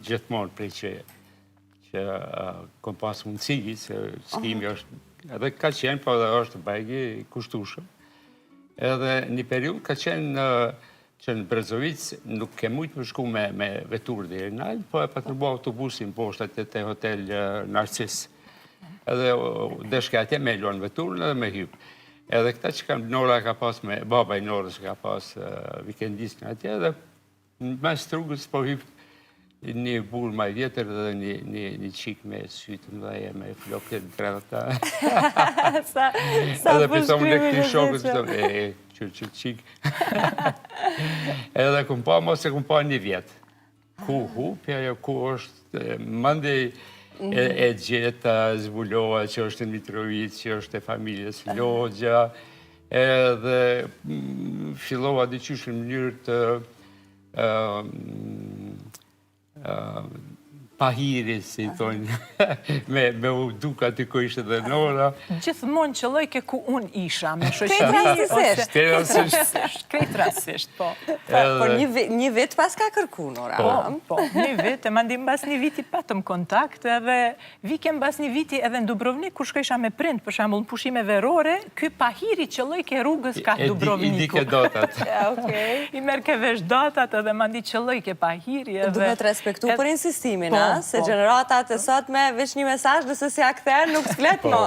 gjithmonë prej që kom pas mundësi, se skimi është, edhe ka qenë, po edhe është bajgi kushtushëm. Edhe një periud ka qenë që në Brezovic nuk ke mujtë më shku me vetur dhe Rinal, po e patrubo autobusin poshtat të hotel Narcis. Edhe deshke atje me luan veturën edhe me hypë. Edhe këta që kam Nora ka pas me, baba i Norës ka pas vikendis në atje, edhe në mes rrugës po hypë një burë maj vjetër dhe një qik me sytë më dhe me flokët dreta. Sa edhe përshkrimin e këti shokët, qik. Edhe këm pa, mos e këm pa një vjetë. Ku hupja, ku është, mëndej e Gjeta, Zbulova, që është e Mitrovic, që është e familjes Logja, edhe fillova dyqysh në mënyrë të pahiri, si thonë, me u duka të ku ishte dhe Nora. Gjithmonë që lojke ku unë isha, me Krejt rastisisht. Krejt rastisisht, po. Por një vit pas ka kërku, Nora. Po, një vit, e mandim bas një viti patëm kontakt, edhe vikem bas një viti edhe në Dubrovnik, kur shkojsha me prind, për shambull në pushime verore, ky pahiri që lojke rrugës ka Dubrovniku. I dike datat. I merë ke vesh datat edhe mandi që lojke pahiri. Duhet respektu për insistimin, se generatat e sot me veç një mesazh nëse si a këther nuk s'flet më.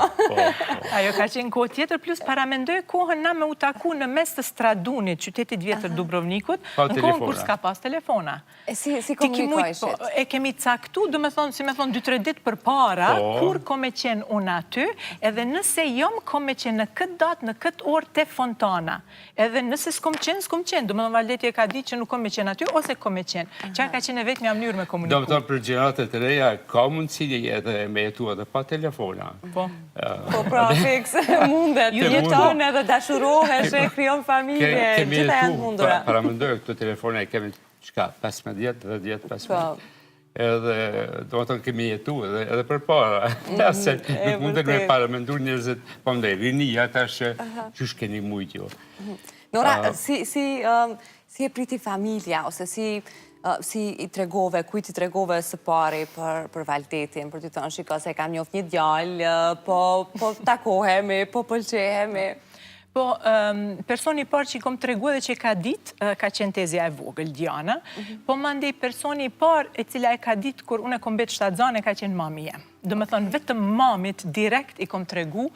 Ajo ka qenë kohë tjetër, plus paramendoj kohën na me u taku në mes të Stradunit, qytetit vjetër Dubrovnikut, në kohën kur s'ka pas telefona. E si komunikojshit? E kemi caktu, du me thonë, si me thonë, 2-3 dit për para, kur ko me qenë unë aty, edhe nëse jom ko me qenë në këtë datë, në këtë orë të Fontana. Edhe nëse s'kom qenë, du me thonë Valdeti e ka di që nuk ko me qenë aty, ose ko me qenë. Qa ka qenë e vetë mja mënyrë me komuniku. Të reja, ka mundësi edhe me jetu edhe pa telefona. Po pra fix, mundet, jeton edhe dashurohesh e kryon familje, gjitha janë mundura. Para mëndojë këto telefona e kemi qka, 15 10, 15. Edhe do të kemi jetu edhe për para. Se nuk mundet me para mëndur njëzit, po mdej, rinia ta që qysh keni mujtë jo. Nora, si e priti familja, ose si i tregove, kujt i tregove së pari për Valdetin, për të thënë shiko se kam njoft një djallë, po takohemi, po pëlqehemi. Po, personi parë që i kom tregu dhe që i ka dit, ka qenë Tezja e vogël, Diana, po mandej personi parë e cila e ka dit kur unë e kom betë shtatzane, ka qenë mami jem. Do me thonë, vetëm mamit direkt i kom tregu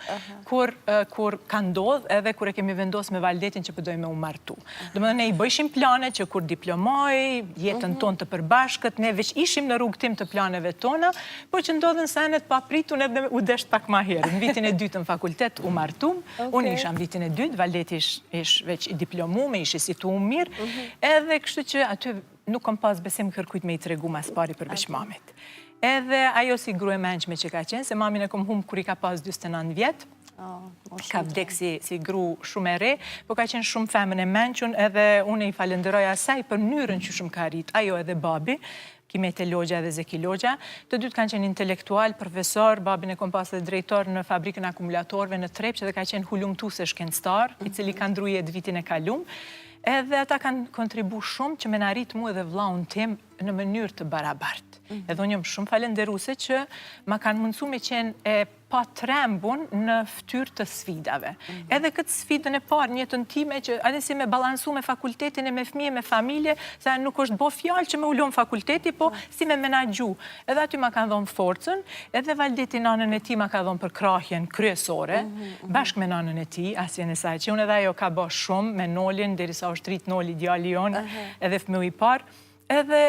kur ka ndodh edhe kur e kemi vendos me Valdetin që përdoj me u martu. Do me thonë, ne i bëjshim plane që kur diplomoj, jetën tonë të përbashkët, ne veç ishim në rrugtim të planeve tona, por që ndodhën senet pa pritun edhe u desht pak ma herë. Në vitin e dytë në fakultet u martum, unë isha në vitin e dytë, Valdeti ish veç i diplomume, ish i situ mirë, edhe kështu që aty nuk kom pas besim kërkujt me i tregu mas pari për veç mamit. Edhe ajo si grue menqme që ka qenë, se mamin e kom humë kur i ka pas 29 vjetë, ka vdek si gru shumë e re, po ka qenë shumë femën e menqun, edhe unë i falenderoj asaj për mënyrën që shumë ka rrit, ajo edhe babi, Kimete Logja dhe Zeki Logja. Të dytë kanë qenë intelektual, profesor, babin e kom pas dhe drejtor në fabrikën akumullatorve në Trepqë dhe ka qenë hulumtuse shkencëtar, i cili kanë drujet vitin e kalum. Edhe ata kanë kontribu shumë që me në rritë mu edhe vlaun tim në mënyrë të barabartë. Edhe unë jëmë shumë falenderuse që ma kanë mundësu me qenë e pa trembun në ftyrë të sfidave. Edhe këtë sfidën e parë njëtën time që adhe si me balansu me fakultetin e me fëmije, me familje, se nuk është bo fjallë që me ullon fakulteti, po si me menagju. Edhe aty ma kanë dhonë forcën, edhe Valdeti nanën e ti ma ka dhonë për krahjen kryesore, bashkë me nanën e ti, asjen e saj, që unë edhe ajo ka bo shumë me Nolin, derisa është rritë Noli djali jonë, edhe fëmiju i parë. Edhe